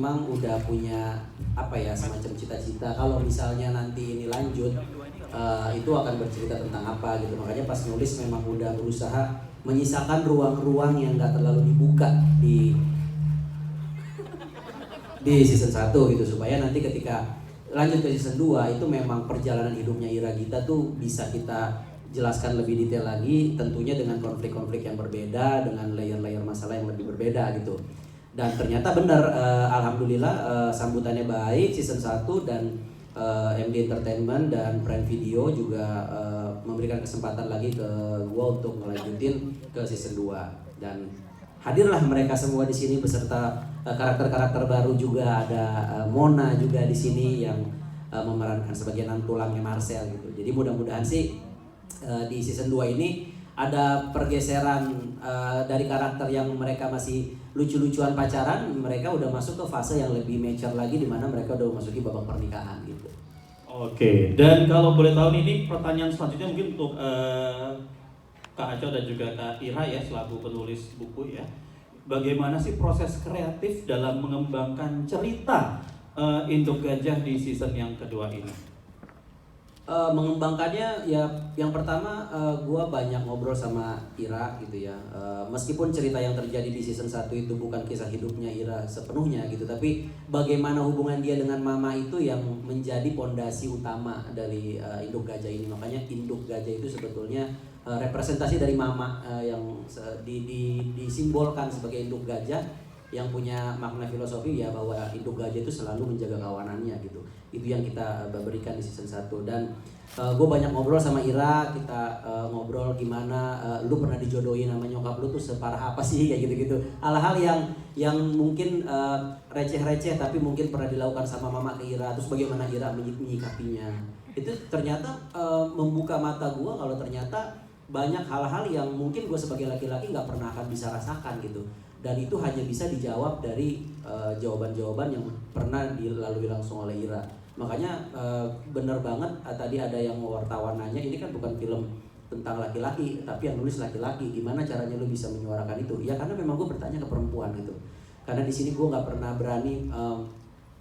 memang udah punya apa ya, semacam cita-cita kalau misalnya nanti ini lanjut itu akan bercerita tentang apa gitu. Makanya pas nulis memang udah berusaha menyisakan ruang-ruang yang gak terlalu dibuka di season 1 gitu, supaya nanti ketika lanjut ke season 2 itu memang perjalanan hidupnya Ira Gita tuh bisa kita jelaskan lebih detail lagi, tentunya dengan konflik-konflik yang berbeda, dengan layer-layer masalah yang lebih berbeda gitu. Dan ternyata benar, alhamdulillah sambutannya baik season 1 dan MD Entertainment dan Prime Video juga memberikan kesempatan lagi ke gua untuk ngelanjutin ke season 2. Dan hadirlah mereka semua di sini beserta karakter-karakter baru juga, ada Mona juga di sini yang memerankan sebagai tulangnya Marcel gitu. Jadi mudah-mudahan sih di season 2 ini ada pergeseran dari karakter yang mereka masih lucu-lucuan pacaran, mereka udah masuk ke fase yang lebih mature lagi, di mana mereka udah memasuki babak pernikahan gitu. Oke, dan kalau boleh tahu ini pertanyaan selanjutnya mungkin untuk Kak Aco dan juga Kak Ira ya, selaku penulis buku ya. Bagaimana sih proses kreatif dalam mengembangkan cerita Induk Gajah di season yang kedua ini? Mengembangkannya ya, yang pertama gue banyak ngobrol sama Ira gitu ya. Meskipun cerita yang terjadi di season 1 itu bukan kisah hidupnya Ira sepenuhnya gitu, tapi bagaimana hubungan dia dengan mama itu yang menjadi pondasi utama dari Induk Gajah ini. Makanya Induk Gajah itu sebetulnya representasi dari mama yang disimbolkan sebagai induk gajah, yang punya makna filosofi ya, bahwa induk gajah itu selalu menjaga kawanannya gitu. Itu yang kita berikan di season 1. Dan gue banyak ngobrol sama Ira, kita ngobrol gimana lu pernah dijodohin sama nyokap lu tuh separah apa sih, kayak gitu-gitu. Hal-hal yang mungkin receh-receh tapi mungkin pernah dilakukan sama mama ke Ira, terus bagaimana Ira menyikapinya. Itu ternyata membuka mata gue kalau ternyata banyak hal-hal yang mungkin gue sebagai laki-laki gak pernah akan bisa rasakan gitu. Dan itu hanya bisa dijawab dari jawaban-jawaban yang pernah dilalui langsung oleh Ira. Makanya bener banget tadi ada yang wartawan nanya, ini kan bukan film tentang laki-laki tapi yang nulis laki-laki, gimana caranya lu bisa menyuarakan itu? Ya karena memang gue bertanya ke perempuan gitu. Karena di sini gue nggak pernah berani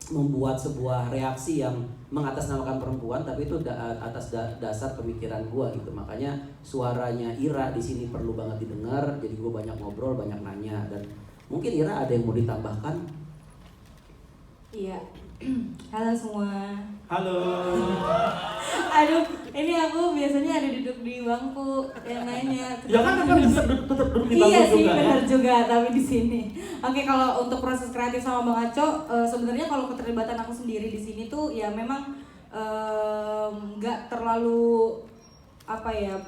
membuat sebuah reaksi yang mengatasnamakan perempuan, tapi itu atas dasar pemikiran gue gitu. Makanya suaranya Ira di sini perlu banget didengar. Jadi gue banyak ngobrol, banyak nanya, dan mungkin Ira ada yang mau ditambahkan? Iya. Halo semua. Halo. Aduh, ini aku biasanya ada duduk di bangku yang nanya. Ya kan tetap duduk di bangku iya juga. Iya sih, benar juga, tapi di sini. Oke, kalau untuk proses kreatif sama Bang Aco, sebenarnya kalau keterlibatan aku sendiri di sini tuh ya memang nggak terlalu apa ya,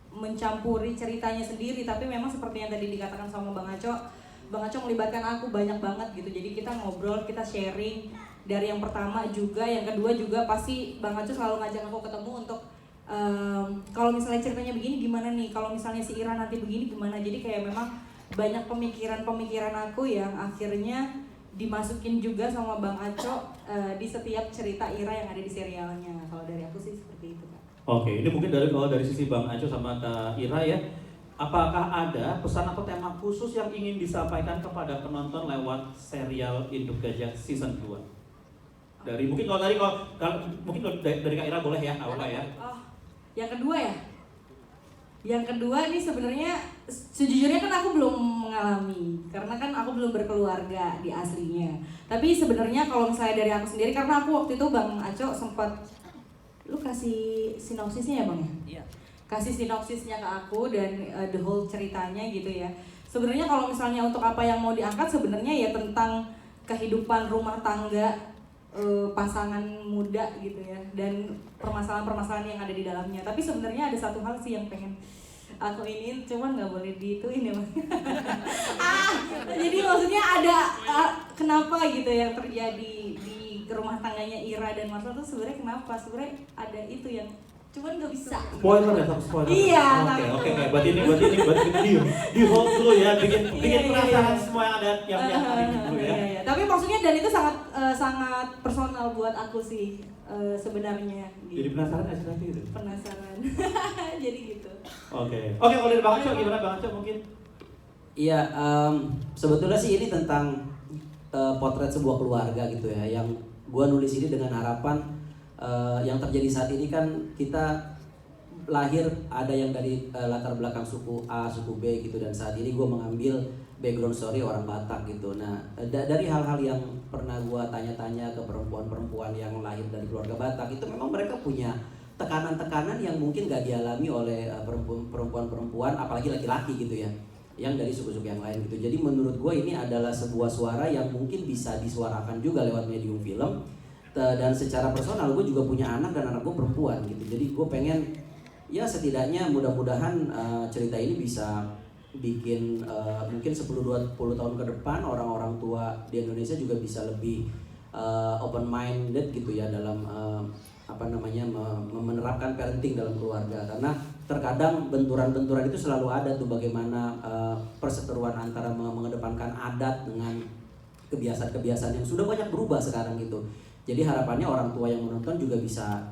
mencampuri ceritanya sendiri, tapi memang seperti yang tadi dikatakan sama Bang Aco melibatkan aku banyak banget gitu. Jadi kita ngobrol, kita sharing dari yang pertama juga, yang kedua juga pasti Bang Aco selalu ngajak aku ketemu untuk kalau misalnya ceritanya begini gimana nih, kalau misalnya si Ira nanti begini gimana. Jadi kayak memang banyak pemikiran aku yang akhirnya dimasukin juga sama Bang Aco di setiap cerita Ira yang ada di serialnya. Kalau dari aku sih seperti itu, Kak. Oke, ini mungkin dari sisi Bang Aco sama Kak Ira ya. Apakah ada pesan atau tema khusus yang ingin disampaikan kepada penonton lewat serial Induk Gajah season 2? Dari mungkin kalau mungkin dari Kak Ira boleh ya, awalnya ya. Oh, yang kedua ya? Yang kedua nih sebenarnya sejujurnya kan aku belum mengalami, karena kan aku belum berkeluarga di aslinya. Tapi sebenarnya kalau misalnya dari aku sendiri, karena aku waktu itu Bang Aco sempat, lu kasih sinopsisnya ya Bang ya? Iya. Kasih sinopsisnya ke aku dan the whole ceritanya gitu ya. Sebenarnya kalau misalnya untuk apa yang mau diangkat sebenarnya ya tentang kehidupan rumah tangga pasangan muda gitu ya, dan permasalahan-permasalahan yang ada di dalamnya. Tapi sebenarnya ada satu hal sih yang pengen aku iniin, cuman nggak boleh diituin ya Bang. Jadi maksudnya ada kenapa gitu yang terjadi di rumah tangganya Ira dan Marcel tuh sebenarnya kenapa? Sebenarnya ada itu yang cuman nggak bisa. Spoiler ya, tapi spoiler. Iya. Oke. Berarti ini di hold dulu ya, bikin penasaran semua yang ada yang ada dulu ya. Iya. Tapi maksudnya dan itu sangat personal buat aku sih sebenarnya. Gitu. Jadi penasaran aja nanti gitu. Penasaran. Jadi gitu. Oke, kalau dari Bang Aco gimana Bang Aco mungkin? Iya, sebetulnya sih ini tentang potret sebuah keluarga gitu ya, yang gue nulis ini dengan harapan yang terjadi saat ini kan kita lahir ada yang dari latar belakang suku A, suku B gitu, dan saat ini gue mengambil background story orang Batak gitu. Nah dari hal-hal yang pernah gue tanya-tanya ke perempuan-perempuan yang lahir dari keluarga Batak itu, memang mereka punya tekanan-tekanan yang mungkin gak dialami oleh perempuan-perempuan, apalagi laki-laki gitu ya, yang dari suku-suku yang lain gitu. Jadi menurut gue ini adalah sebuah suara yang mungkin bisa disuarakan juga lewat medium film. Dan secara personal gue juga punya anak, dan anak gue perempuan gitu. Jadi gue pengen ya setidaknya mudah-mudahan cerita ini bisa bikin mungkin 10-20 tahun ke depan orang-orang tua di Indonesia juga bisa lebih open minded gitu ya dalam menerapkan parenting dalam keluarga. Karena terkadang benturan-benturan itu selalu ada tuh, bagaimana perseteruan antara mengedepankan adat dengan kebiasaan-kebiasaan yang sudah banyak berubah sekarang gitu. Jadi harapannya orang tua yang menonton juga bisa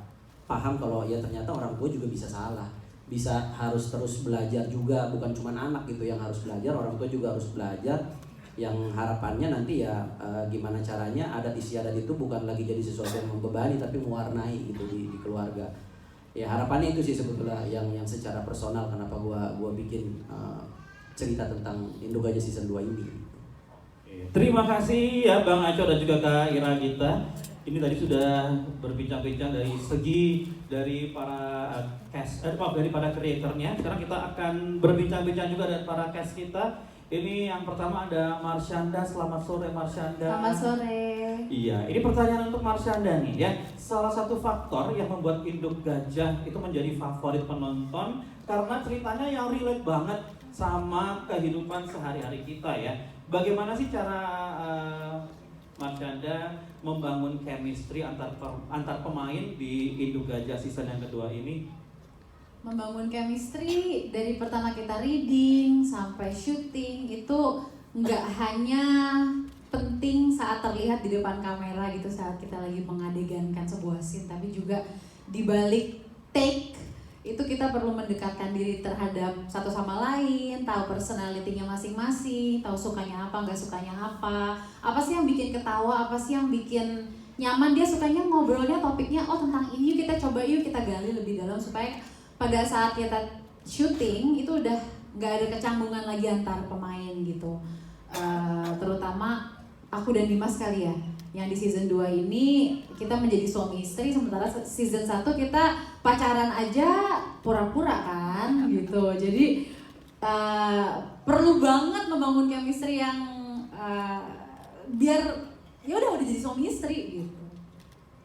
paham kalau ya ternyata orang tua juga bisa salah, bisa harus terus belajar juga, bukan cuma anak gitu yang harus belajar, orang tua juga harus belajar. Yang harapannya nanti ya gimana caranya adat istiadat itu bukan lagi jadi sesuatu yang membebani, tapi mewarnai gitu di keluarga. Ya harapannya itu sih sebetulnya yang secara personal kenapa gua bikin cerita tentang Indo Gajah season 2 ini. Terima kasih ya Bang Aco dan juga Kak Ira kita. Ini tadi sudah berbincang-bincang dari para dari para kreatornya. Sekarang kita akan berbincang-bincang juga dengan para cast kita. Ini yang pertama ada Marsyanda. Selamat sore Marsyanda. Selamat sore. Iya, ini pertanyaan untuk Marsyanda nih ya. Salah satu faktor yang membuat Induk Gajah itu menjadi favorit penonton karena ceritanya yang relate banget sama kehidupan sehari-hari kita ya. Bagaimana sih cara Marsyanda membangun chemistry antar pemain di Induk Gajah season yang kedua ini? Membangun chemistry dari pertama kita reading sampai syuting itu nggak hanya penting saat terlihat di depan kamera gitu, saat kita lagi mengadegankan sebuah scene, tapi juga di balik take itu kita perlu mendekatkan diri terhadap satu sama lain, tahu personality-nya masing-masing, tahu sukanya apa, nggak sukanya apa sih yang bikin ketawa, apa sih yang bikin nyaman, dia sukanya ngobrolnya topiknya tentang ini, yuk kita coba, yuk kita gali lebih dalam supaya pada saat kita syuting itu udah nggak ada kecanggungan lagi antar pemain gitu. Terutama aku dan Dimas kali ya, yang di season 2 ini kita menjadi suami istri, sementara season 1 kita pacaran aja pura-pura kan gitu. Jadi perlu banget membangun chemistry yang biar ya udah jadi suami istri gitu.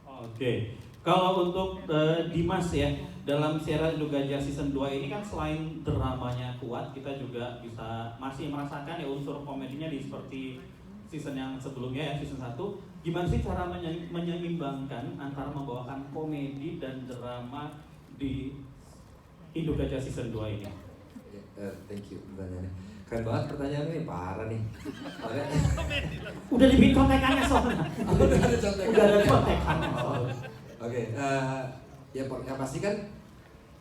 Oke. Kalau untuk Dimas ya, dalam serial Induk Gajah season 2 ini kan selain dramanya kuat, kita juga masih merasakan ya unsur komedinya di seperti season yang sebelumnya ya, season 1. Gimana sih cara menyeimbangkan antara membawakan komedi dan drama di Induk Gajah season 2 ini? Thank you pertanyaannya. Keren banget pertanyaannya nih, parah nih. Udah dibikin contekannya soalnya. Udah ada contekan. Udah ada contekan. Oke, ya pasti kan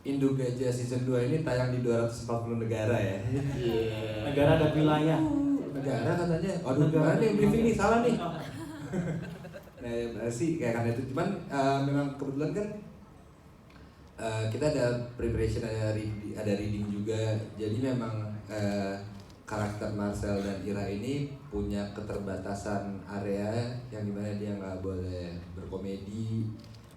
Induk Gajah season 2 ini tayang di 240 negara ya. Negara dan wilayah. Negara katanya. Aduh, Negara. mana nih briefing nih, salah nih. Nah, ya, sih kayak karena itu, cuman memang kebetulan kan kita ada preparation, ada reading juga. Jadi memang karakter Marcel dan Ira ini punya keterbatasan area yang dimana dia nggak boleh berkomedi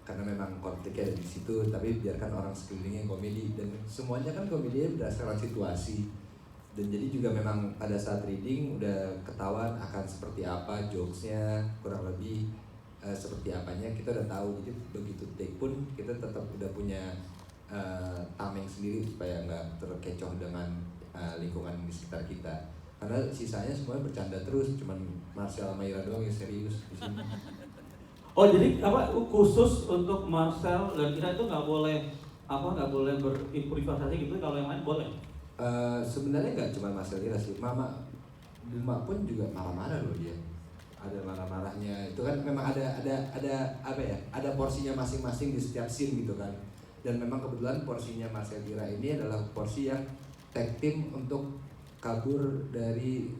karena memang konfliknya ada di situ, tapi biarkan orang sekelilingnya komedi, dan semuanya kan komedinya berdasarkan situasi. Dan jadi juga memang pada saat reading udah ketahuan akan seperti apa jokesnya, kurang lebih seperti apanya kita udah tahu. Jadi begitu take pun kita tetap udah punya tameng sendiri supaya nggak terkecoh dengan lingkungan di sekitar kita. Karena sisanya semuanya bercanda terus, cuman Marcel sama Ira doang yang serius di sini. Oh, jadi khusus untuk Marcel dan Ira itu nggak boleh berimprovisasi gitu, kalau yang lain boleh? Sebenarnya nggak cuma Marcel Ira sih, Mama pun juga marah-marah loh dia. Ada marah-marahnya, itu kan memang ada porsinya masing-masing di setiap scene gitu kan. Dan memang kebetulan porsinya Marcel Ira ini adalah porsi yang tag team untuk kabur dari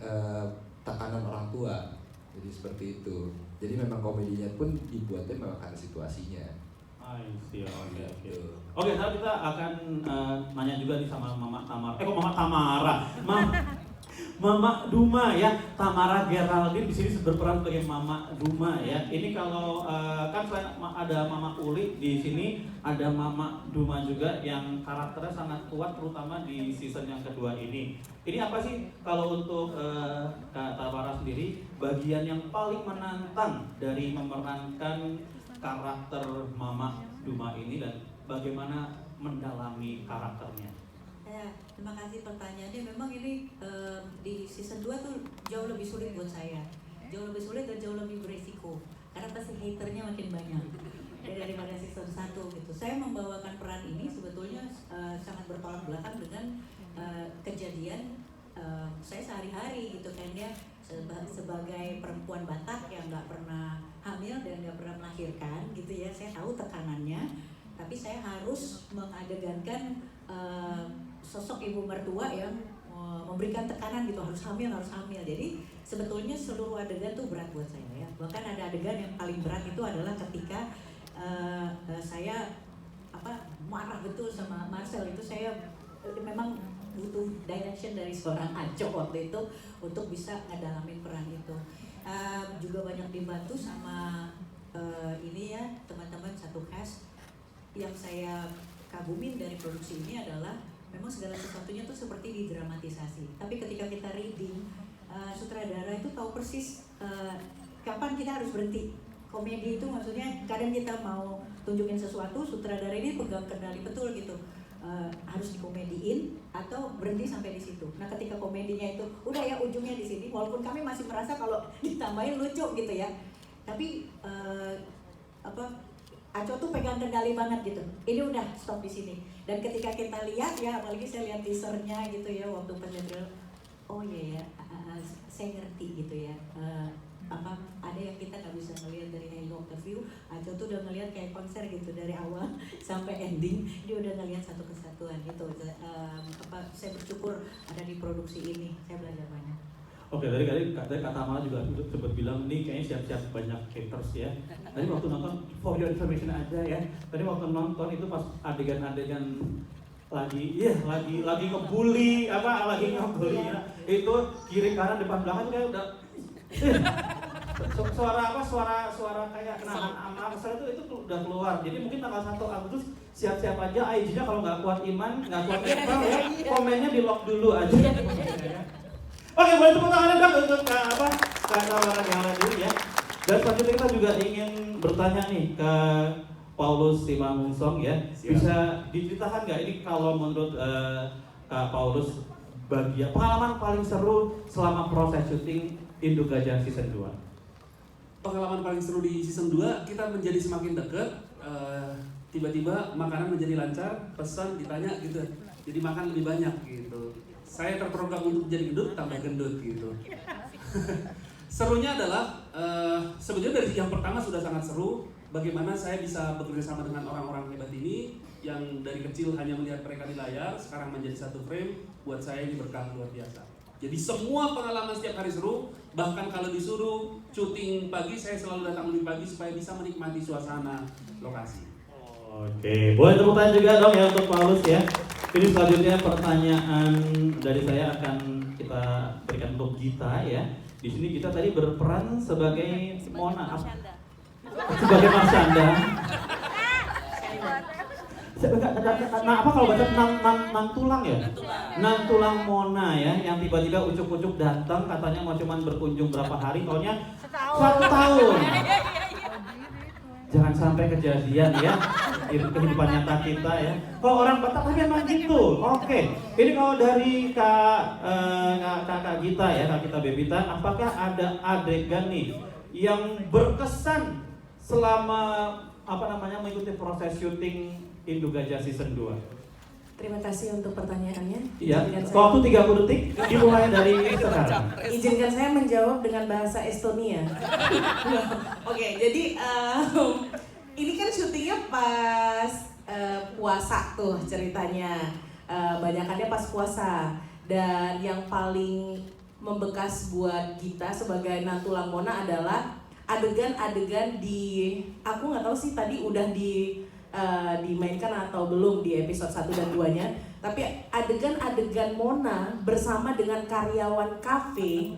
tekanan orang tua. Jadi seperti itu. Jadi memang komedinya pun dibuatnya memang karena situasinya. I see, oke. Gitu. Oke, sekarang kita akan nanya juga nih sama Mama Tamara. Kok Mama Tamara? Mama Duma ya, Tamara Geraldine di sini berperan sebagai Mama Duma ya. Ini kalau kan selain ada Mama Uli di sini, ada Mama Duma juga yang karakternya sangat kuat, terutama di season yang kedua ini. Ini apa sih kalau untuk Kak Tamara sendiri, bagian yang paling menantang dari memerankan karakter Mama Duma ini dan bagaimana mendalami karakternya? Ya, terima kasih pertanyaannya. Memang ini di season 2 tuh jauh lebih sulit buat saya. Jauh lebih sulit dan jauh lebih beresiko. Karena pasti haternya makin banyak daripada season 1 gitu. Saya membawakan peran ini sebetulnya sangat bertolak belakang dengan kejadian saya sehari-hari gitu kan ya. Sebagai perempuan Batak yang nggak pernah hamil dan nggak pernah melahirkan gitu ya. Saya tahu tekanannya, tapi saya harus mengadegankan sosok ibu mertua yang memberikan tekanan gitu, harus hamil. Jadi sebetulnya seluruh adegan tuh berat buat saya ya. Bahkan ada adegan yang paling berat itu adalah ketika saya marah betul sama Marcel. Itu saya memang butuh direction dari seorang Aco waktu itu untuk bisa ngedalamin peran itu. Juga banyak dibantu sama ini ya, teman-teman satu cast. Yang saya kagumin dari produksi ini adalah memang segala sesuatunya tuh seperti didramatisasi. Tapi ketika kita reading, sutradara itu tahu persis kapan kita harus berhenti. Komedi itu maksudnya kadang kita mau tunjukin sesuatu, sutradara ini pegang kendali betul gitu. Harus dikomediin atau berhenti sampai di situ. Nah, ketika komedinya itu udah ya ujungnya di sini, walaupun kami masih merasa kalau ditambahin lucu gitu ya. Tapi Aco tuh pegang kendali banget gitu. Ini udah stop di sini. Dan ketika kita lihat ya, apalagi saya lihat teasernya gitu ya waktu penyedil, oh iya ya, saya ngerti gitu ya. Ada yang kita nggak bisa ngelihat dari helikopter view. Aco tuh udah ngelihat kayak konser gitu dari awal sampai ending. Dia udah ngelihat satu kesatuan gitu. Saya bersyukur ada di produksi ini. Saya belajar banyak. Oke, tadi Kak Tamara juga sempat bilang nih kayaknya siap-siap banyak haters ya. Tadi waktu nonton, for your information aja ya. Tadi waktu nonton itu pas adegan-adegan lagi ngebully ya. Itu kiri kanan depan belakang kayak udah suara kayak nahan amarah itu udah keluar. Jadi mungkin tanggal 1 Agustus siap-siap aja IG-nya kalau nggak kuat iman, nggak kuat mental ya, komennya di lock dulu aja. Oke, boleh tepuk tangan dong untuk Kak Tamara yang lanjut ya. Dan selanjutnya kita juga ingin bertanya nih ke Paulus Simangunsong ya. Bisa diceritakan nggak ini kalau menurut Kak Paulus bagian pengalaman paling seru selama proses syuting Induk Gajah season 2? Pengalaman paling seru di season 2, kita menjadi semakin dekat. Tiba-tiba makanan menjadi lancar, pesan ditanya gitu. Jadi makan lebih banyak gitu. Saya terprogram untuk jadi gendut, tambah gendut gitu. Serunya adalah sebetulnya dari yang pertama sudah sangat seru. Bagaimana saya bisa bekerja sama dengan orang-orang hebat ini yang dari kecil hanya melihat mereka di layar, sekarang menjadi satu frame. Buat saya ini berkah luar biasa. Jadi semua pengalaman setiap hari seru. Bahkan kalau disuruh syuting pagi, saya selalu datang lebih pagi supaya bisa menikmati suasana lokasi. Oke, boleh tepuk tangan juga dong ya untuk Paulus ya. Ini selanjutnya pertanyaan dari saya akan kita berikan untuk Gita ya. Di sini kita tadi berperan sebagai Mona, sebagai Marsyanda. Nah, apa kalau baca nang tulang ya? Nang tulang Mona ya, yang tiba-tiba ucuk-ucuk datang katanya mau cuman berkunjung berapa hari, taunya 1 tahun. Jangan sampai kejadian ya di kehidupan nyata kita ya. Kalau orang Batak tapi emang gitu. Oke. Ini kalau dari Kak Gita ya, Kak Gita Bebita, apakah ada adegan nih yang berkesan selama mengikuti proses syuting Induk Gajah season 2? Terima kasih untuk pertanyaannya. Iya. Waktu 30 detik dimulai dari sekarang. Izinkan saya menjawab dengan bahasa Estonia. Oke, jadi ini kan syutingnya pas puasa tuh ceritanya. Banyakannya pas puasa. Dan yang paling membekas buat kita sebagai Nantulang Mona adalah adegan-adegan di, aku nggak tahu sih tadi udah dimainkan atau belum di episode 1 dan 2-nya, tapi adegan-adegan Mona bersama dengan karyawan kafe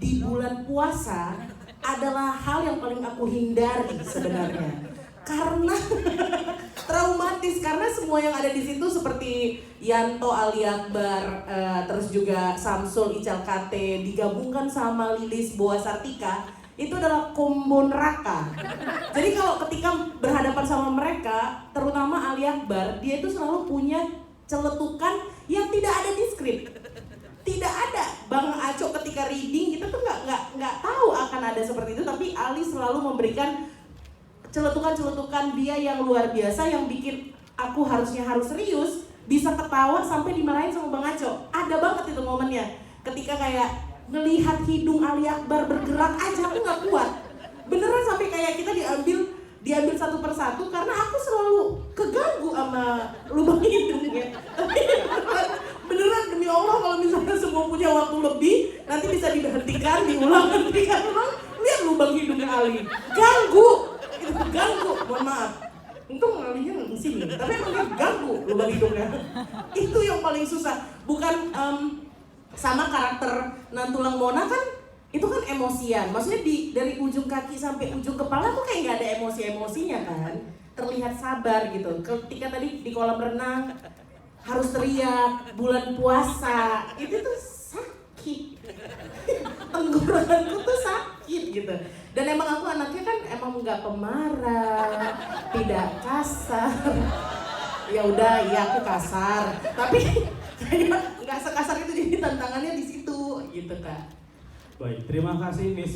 di bulan puasa adalah hal yang paling aku hindari sebenarnya. Karena traumatis, karena semua yang ada di situ seperti Yanto Ali Akbar, terus juga Samsul Ical Kate digabungkan sama Lilis Boa Sartika, itu adalah combo neraka. Jadi kalau ketika berhadapan sama mereka, terutama Ali Akbar, dia itu selalu punya celetukan yang tidak ada di skrip. Tidak ada. Bang Aco ketika reading kita tuh nggak tahu akan ada seperti itu, tapi Ali selalu memberikan celetukan-celetukan dia yang luar biasa yang bikin aku harus serius, bisa ketawa sampai dimarahin sama Bang Aco. Ada banget itu momennya. Ketika kayak ngelihat hidung Ali Akbar bergerak aja aku nggak kuat. Beneran sampai kayak kita diambil satu persatu karena aku selalu keganggu sama lubang hidungnya. Tapi beneran demi Allah kalau misalnya semua punya waktu lebih nanti bisa diberhentikan, diulang. Lihat lubang hidungnya Ali. Ganggu, mohon maaf. Untung ngalinya di sini, tapi emang dia ganggu lubang hidungnya. Itu yang paling susah. Bukan sama karakter Nantulang Mona kan, itu kan emosian. Maksudnya dari ujung kaki sampai ujung kepala tuh kayak nggak ada emosi-emosinya kan. Terlihat sabar gitu. Ketika tadi di kolam renang harus teriak, bulan puasa, itu tuh sakit. Tenggorokanku tuh sakit gitu. Dan emang aku anaknya kan emang nggak pemarah, tidak kasar. Ya udah, iya aku kasar, tapi kayaknya nggak sekasar itu, jadi tantangannya di situ gitu Kak. Baik, terima kasih Miss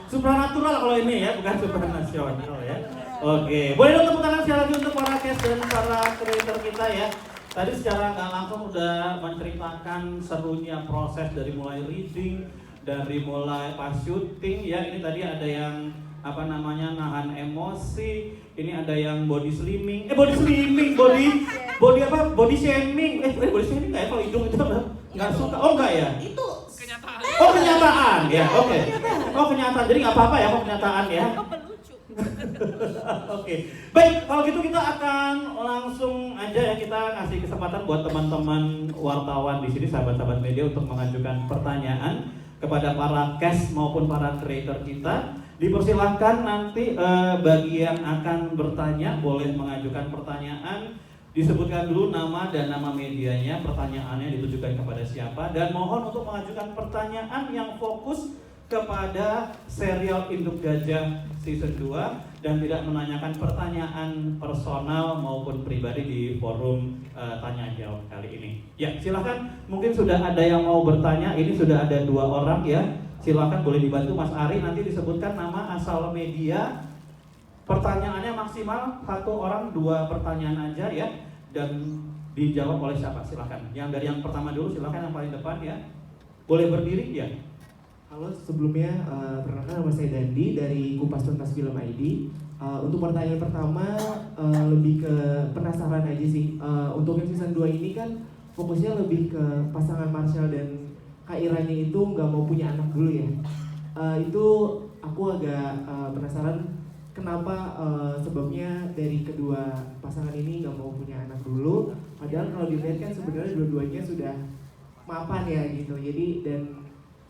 Supranatural kalau ini ya, bukan supranasional ya. Oke, boleh dong tepuk tangan sekali lagi untuk para cast dan para creator kita ya. Tadi secara nggak langsung udah menceritakan serunya proses dari mulai reading, dari mulai pas syuting ya. Ini tadi ada yang nahan emosi, ini ada yang body shaming, body shaming nggak ya kalau hidung itu nggak suka, nggak ya? Itu Kenyataan ya, oke. Kenyataan, jadi nggak apa-apa ya kalau kenyataan ya. Oke, baik kalau gitu kita akan langsung aja ya, kita kasih kesempatan buat teman-teman wartawan di sini, sahabat-sahabat media untuk mengajukan pertanyaan kepada para cast maupun para creator kita. Dipersilahkan nanti bagi yang akan bertanya boleh mengajukan pertanyaan, disebutkan dulu nama dan nama medianya, pertanyaannya ditujukan kepada siapa, dan mohon untuk mengajukan pertanyaan yang fokus kepada serial Induk Gajah season 2 dan tidak menanyakan pertanyaan personal maupun pribadi di forum tanya jawab kali ini. Ya, silakan, mungkin sudah ada yang mau bertanya, ini sudah ada 2 orang ya. Silakan boleh dibantu Mas Ari, nanti disebutkan nama, asal media. Pertanyaannya maksimal 1 orang 2 pertanyaan aja ya, dan dijawab oleh siapa, silakan. Yang dari yang pertama dulu, silakan yang paling depan ya. Boleh berdiri ya. Halo, sebelumnya perkenalkan nama saya Dandi dari Kupas Tuntas Film ID. Untuk pertanyaan pertama lebih ke penasaran aja sih. Untuk yang season 2 ini kan fokusnya lebih ke pasangan Marshall dan Kak Iranya itu nggak mau punya anak dulu ya. Itu aku agak penasaran kenapa sebabnya dari kedua pasangan ini nggak mau punya anak dulu. Padahal kalau dilihat kan sebenarnya dua-duanya sudah mapan ya gitu. Jadi dan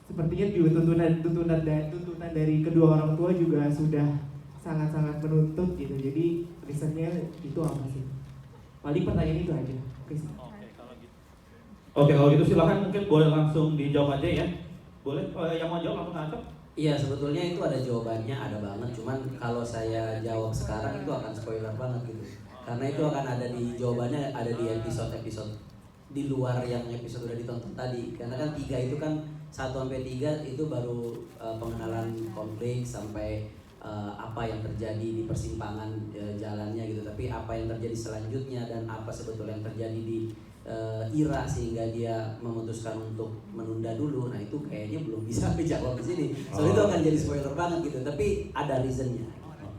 sepertinya juga tuntutan dari kedua orang tua juga sudah sangat-sangat menuntut gitu. Jadi risetnya itu apa sih? Paling pertanyaan itu aja. Oke, kalau gitu silakan, mungkin boleh langsung dijawab aja ya. Boleh, yang mau jawab langsung ngacak. Iya, sebetulnya itu ada jawabannya, ada banget. Cuman kalau saya jawab sekarang itu akan spoiler banget gitu. Karena itu akan ada di jawabannya, ada di episode-episode di luar yang episode udah ditonton tadi. Karena kan 3 itu kan 1-3 itu baru pengenalan konflik sampai apa yang terjadi di persimpangan jalannya gitu. Tapi apa yang terjadi selanjutnya dan apa sebetulnya yang terjadi di Ira sehingga dia memutuskan untuk menunda dulu. Nah itu kayaknya belum bisa dijawab di sini. Soalnya itu akan jadi spoiler banget gitu. Tapi ada reasonnya,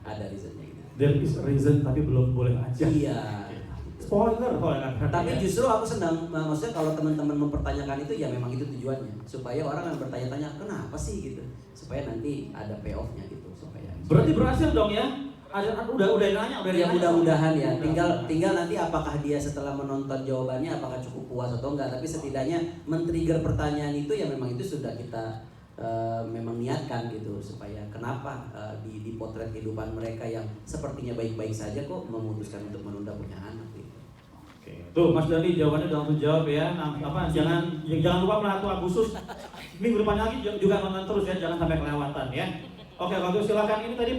ada reasonnya gitu. There is a reason tapi belum boleh aja. Iya. spoiler kalau kan. Tapi justru aku senang, maksudnya kalau teman-teman mempertanyakan itu ya memang itu tujuannya, supaya orang yang bertanya-tanya kenapa sih gitu, supaya nanti ada payoff-nya gitu, supaya. Berarti berhasil dong ya? Udah nanya, udah Ya nanya. mudah-mudahan ya. Tinggal nanti apakah dia setelah menonton jawabannya apakah cukup puas atau enggak. Tapi setidaknya men-trigger pertanyaan itu ya memang itu sudah kita memang niatkan gitu, supaya kenapa di potret kehidupan mereka yang sepertinya baik-baik saja kok memutuskan untuk menunda punya anak gitu. Oke. Tuh Mas Dandi jawabannya udah langsung jawab ya. Jangan lupa Melatu Agustus. Minggu depan lagi juga nonton terus ya, jangan sampai kelewatan ya. Oke, kalau gitu silakan. Ini tadi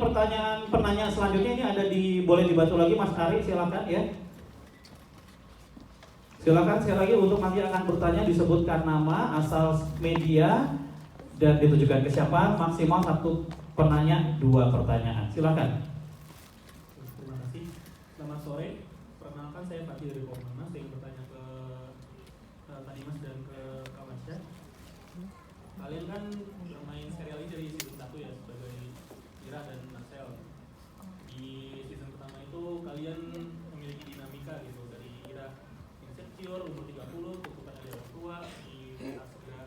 penanyaan selanjutnya ini ada boleh dibantu lagi Mas Ari, silakan ya. Silakan sekali lagi untuk nanti akan bertanya disebutkan nama, asal media dan ditujukan ke siapa. Maksimal 1 penanya 2 pertanyaan. Silakan. Terima kasih. Selamat sore. Perkenalkan saya Fatih dari Komnas. Saya ingin bertanya ke tadi Mas dan ke Kak Masya. Kalian kan bermain serial ini dari season 1 ya sebagai Ira dan Marcel. Di season pertama itu kalian memiliki dinamika gitu, dari Ira insecure umur 30 ketika dari orang tua di segera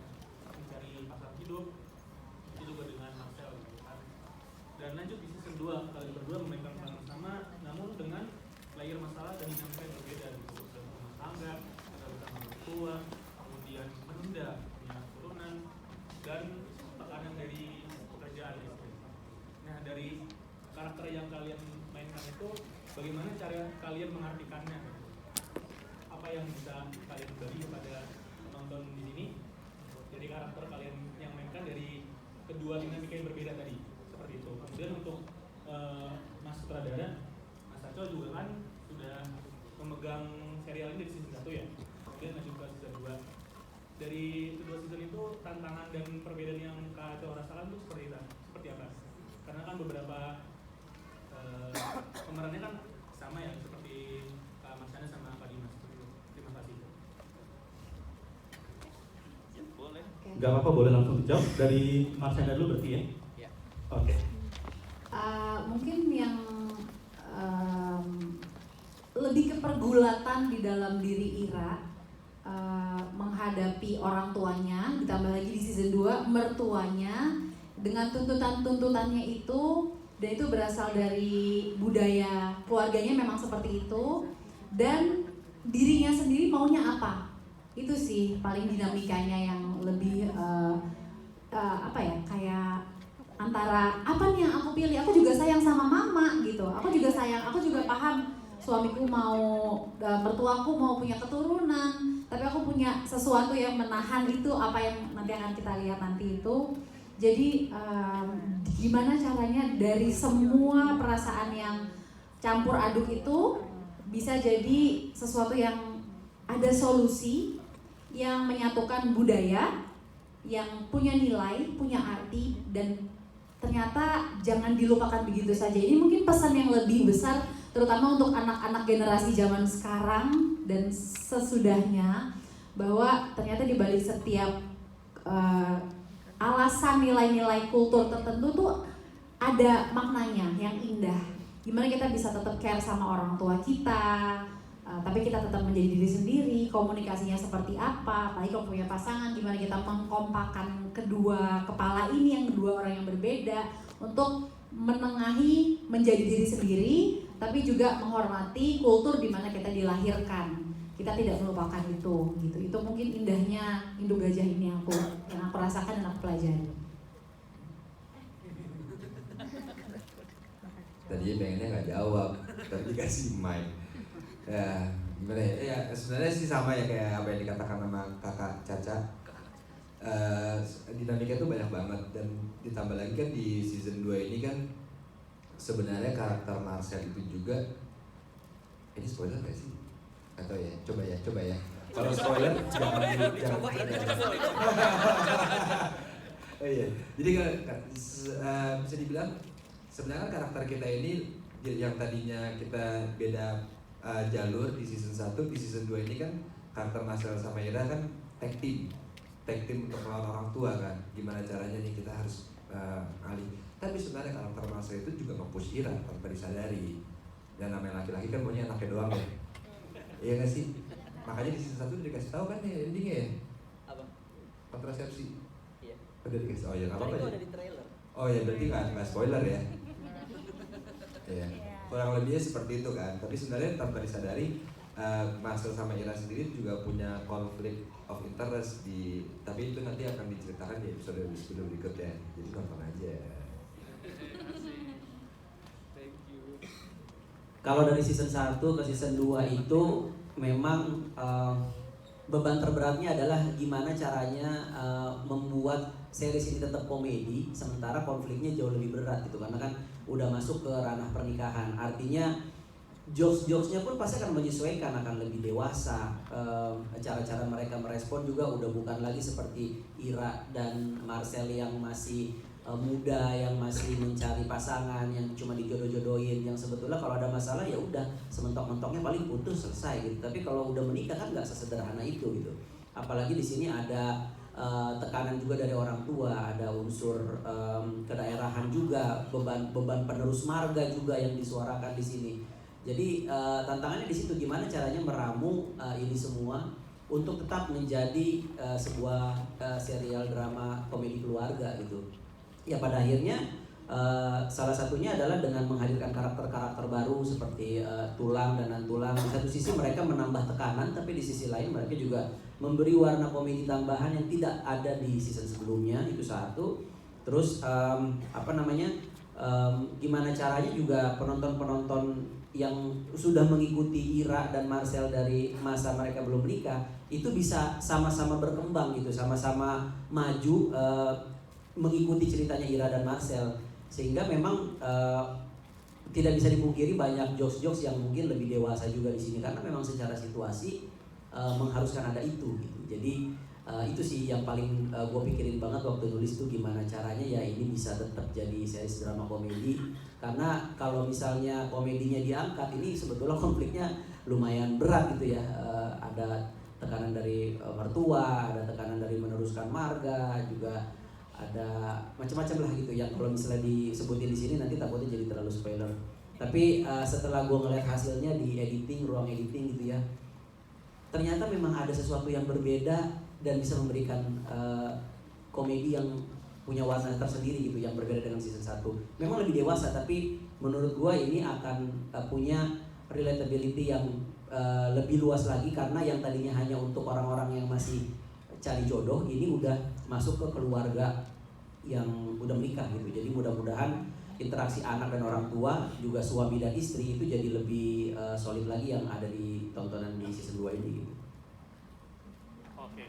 mencari pasangan hidup, itu juga dengan Marcel gitu kan. Dan lanjut di season 2 kalian berdua memainkan peran bersama namun dengan layer masalah dan dinamika yang berbeda gitu, dalam rumah tangga, bersama orang tua, kemudian menunda punya keturunan dan tekanan dari pekerjaan gitu. Nah, dari karakter yang kalian mainkan itu bagaimana cara kalian mengartikannya gitu? Apa yang bisa kalian bagi kepada penonton di sini dari karakter kalian yang mainkan dari kedua dinamika yang berbeda tadi, seperti itu. Kemudian untuk Mas sutradara, Mas Saco juga kan sudah memegang serial ini dari season 1 ya, kemudian lanjut ke season 2. Dari kedua season itu tantangan dan perbedaan yang Kak Aco rasakan itu seperti apa? Karena kan beberapa pemerannya kan sama ya, seperti Kak Marsana sama Kak Dimas. Terima kasih. Ya, boleh. Gak apa-apa, boleh langsung dijawab dari Marsana dulu berarti ya? Ya. Oke. Mungkin yang lebih ke pergulatan di dalam diri Ira, menghadapi orang tuanya, ditambah lagi di season 2 mertuanya dengan tuntutannya itu, dan itu berasal dari budaya keluarganya memang seperti itu, dan dirinya sendiri maunya apa. Itu sih paling dinamikanya yang lebih apa ya, kayak antara apa nih yang aku pilih, aku juga sayang sama mama gitu, aku juga paham suamiku mau, mertuaku mau punya keturunan, tapi aku punya sesuatu yang menahan itu, apa yang nanti akan kita lihat nanti itu. Jadi gimana caranya dari semua perasaan yang campur aduk itu bisa jadi sesuatu yang ada solusi, yang menyatukan budaya, yang punya nilai, punya arti, dan ternyata jangan dilupakan begitu saja. Ini mungkin pesan yang lebih besar, terutama untuk anak-anak generasi zaman sekarang dan sesudahnya, bahwa ternyata di balik setiap alasan nilai-nilai kultur tertentu tuh ada maknanya yang indah. Gimana kita bisa tetap care sama orang tua kita, tapi kita tetap menjadi diri sendiri, komunikasinya seperti apa, apalagi kalau punya pasangan, gimana kita mengkompakan kedua kepala ini, yang kedua orang yang berbeda, untuk menengahi menjadi diri sendiri, tapi juga menghormati kultur di mana kita dilahirkan. Kita tidak melupakan itu, gitu. Itu mungkin indahnya Induk Gajah ini yang aku rasakan dan aku pelajari. Tadi pengennya nggak jawab, tapi dikasih mic. Ya, gimana ya? Ya sebenarnya sih sama ya kayak apa yang dikatakan sama kakak Caca. Dinamika itu banyak banget, dan ditambah lagi kan di season 2 ini kan sebenarnya karakter Marcel itu juga, ini spoiler nggak sih? Atau ya, coba ya. Kalau spoiler jangan. Oh iya, jadi bisa dibilang sebenarnya karakter kita ini yang tadinya kita beda jalur di season 1, di season 2 ini kan karakter Marcel sama Ira kan tag team untuk melawan orang tua kan. Gimana caranya nih kita harus alih. Tapi sebenarnya karakter Marcel itu juga nge-push Ira tanpa disadari. Dan namanya laki-laki kan maunya anaknya doang ya. Iya nggak sih? Makanya di season 1 dikasih tahu kan ya endingnya ya? Apa? Kontrasepsi. Iya. Udah dikasih, oh ya nggak Kan apa-apa itu ya? ada di trailer. Oh ya berarti nggak spoiler ya? Iya. Kurang lebihnya seperti itu kan. Tapi sebenarnya tanpa disadari, Marcel sama Ira sendiri juga punya konflik of interest tapi itu nanti akan diceritakan di episode berikutnya. Jadi nonton aja. Kalau dari season 1 ke season 2 itu memang beban terberatnya adalah gimana caranya membuat series ini tetap komedi sementara konfliknya jauh lebih berat gitu, karena kan udah masuk ke ranah pernikahan. Artinya jokes-jokesnya pun pasti akan menyesuaikan, akan lebih dewasa. Cara-cara mereka merespon juga udah bukan lagi seperti Ira dan Marcel yang masih muda, yang masih mencari pasangan, yang cuma dijodoh-jodohin, yang sebetulnya kalau ada masalah ya udah sementok-mentoknya paling putus selesai gitu. Tapi kalau udah menikah kan nggak sesederhana itu gitu. Apalagi di sini ada tekanan juga dari orang tua, ada unsur kedaerahan juga, beban penerus marga juga yang disuarakan di sini. Jadi tantangannya di situ gimana caranya meramu ini semua untuk tetap menjadi sebuah serial drama komedi keluarga gitu. Ya pada akhirnya salah satunya adalah dengan menghadirkan karakter-karakter baru seperti Tulang dan Nantulang. Di satu sisi mereka menambah tekanan, tapi di sisi lain mereka juga memberi warna komedi tambahan yang tidak ada di season sebelumnya, itu satu. Terus gimana caranya juga penonton-penonton yang sudah mengikuti Ira dan Marcel dari masa mereka belum menikah itu bisa sama-sama berkembang gitu, sama-sama maju mengikuti ceritanya Ira dan Marcel, sehingga memang tidak bisa dipungkiri banyak jokes-jokes yang mungkin lebih dewasa juga di sini karena memang secara situasi mengharuskan ada itu gitu. Jadi itu sih yang paling gue pikirin banget waktu nulis tuh gimana caranya ya ini bisa tetap jadi series drama komedi, karena kalau misalnya komedinya diangkat ini sebetulnya konfliknya lumayan berat gitu ya. Ada tekanan dari mertua, ada tekanan dari meneruskan marga, juga ada macam-macam lah gitu yang kalau misalnya disebutin di sini nanti takutnya jadi terlalu spoiler. Tapi setelah gue ngeliat hasilnya di editing, ruang editing gitu ya, ternyata memang ada sesuatu yang berbeda dan bisa memberikan komedi yang punya warna tersendiri gitu, yang berbeda dengan season 1. Memang lebih dewasa, tapi menurut gue ini akan punya relatability yang lebih luas lagi, karena yang tadinya hanya untuk orang-orang yang masih cari jodoh, ini udah masuk ke keluarga yang udah menikah gitu. Jadi mudah-mudahan interaksi anak dan orang tua, juga suami dan istri itu jadi lebih solid lagi yang ada di tontonan di season 2 ini gitu. Oke.